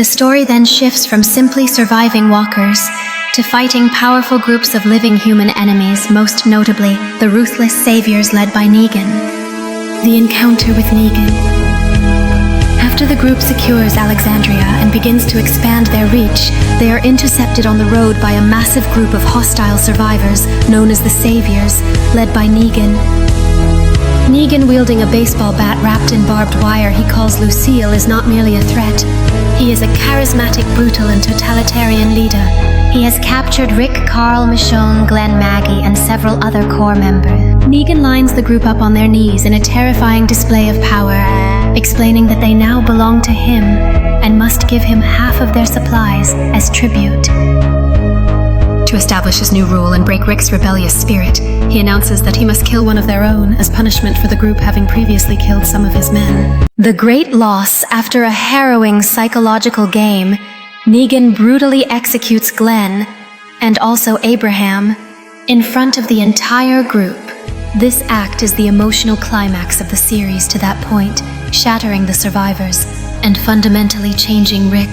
The story then shifts from simply surviving walkers to fighting powerful groups of living human enemies, most notably the ruthless saviors led by Negan. The encounter with Negan. After the group secures Alexandria and begins to expand their reach, they are intercepted on the road by a massive group of hostile survivors known as the Saviors, led by Negan. Negan, wielding a baseball bat wrapped in barbed wire he calls Lucille, is not merely a threat. He is a charismatic, brutal, and totalitarian leader. He has captured Rick, Carl, Michonne, Glenn, Maggie, and several other core members. Negan lines the group up on their knees in a terrifying display of power, explaining that they now belong to him and must give him half of their supplies as tribute. To establish his new rule and break Rick's rebellious spirit, he announces that he must kill one of their own as punishment for the group having previously killed some of his men. The great loss. After a harrowing psychological game, Negan brutally executes Glenn, and also Abraham, in front of the entire group. This act is the emotional climax of the series to that point, shattering the survivors and fundamentally changing Rick.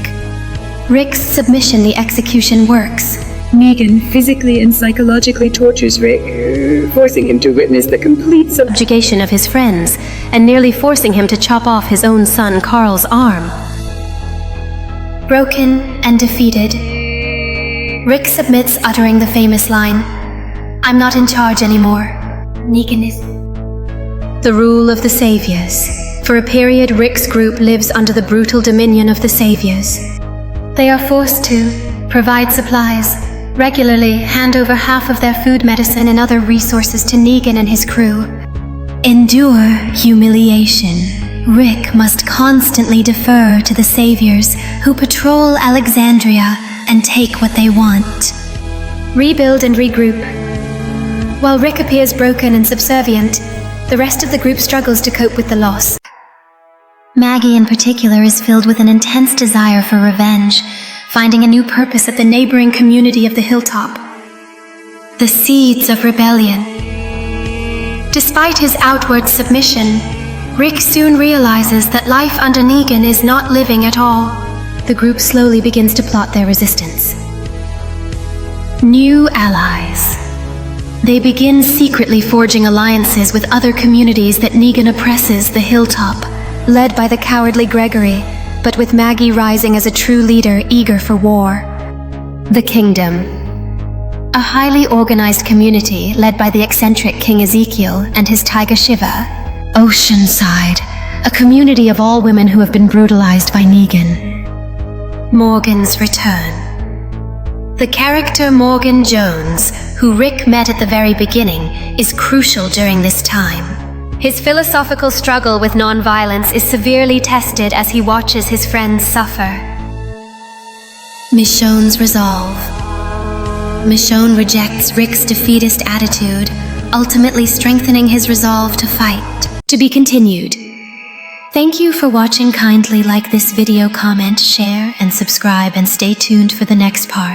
Rick's submission, the execution works. Negan physically and psychologically tortures Rick, forcing him to witness the complete subjugation of his friends and nearly forcing him to chop off his own son Carl's arm. Broken and defeated, Rick submits, uttering the famous line, "I'm not in charge anymore. Negan is." The rule of the Saviors. For a period, Rick's group lives under the brutal dominion of the Saviors. They are forced to provide supplies, regularly hand over half of their food, medicine, and other resources to Negan and his crew. Endure humiliation. Rick must constantly defer to the Saviors who patrol Alexandria and take what they want. Rebuild and regroup. While Rick appears broken and subservient, the rest of the group struggles to cope with the loss. Maggie in particular is filled with an intense desire for revenge, finding a new purpose at the neighboring community of the Hilltop. The seeds of rebellion. Despite his outward submission, Rick soon realizes that life under Negan is not living at all. The group slowly begins to plot their resistance. New allies. They begin secretly forging alliances with other communities that Negan oppresses, the Hilltop, led by the cowardly Gregory, but with Maggie rising as a true leader eager for war. The Kingdom. A highly organized community led by the eccentric King Ezekiel and his tiger Shiva. Oceanside, a community of all women who have been brutalized by Negan. Morgan's return. The character Morgan Jones, who Rick met at the very beginning, is crucial during this time. His philosophical struggle with non-violence is severely tested as he watches his friends suffer. Michonne's resolve. Michonne rejects Rick's defeatist attitude, ultimately strengthening his resolve to fight. To be continued. Thank you for watching. Kindly like this video, comment, share, and subscribe, and stay tuned for the next part.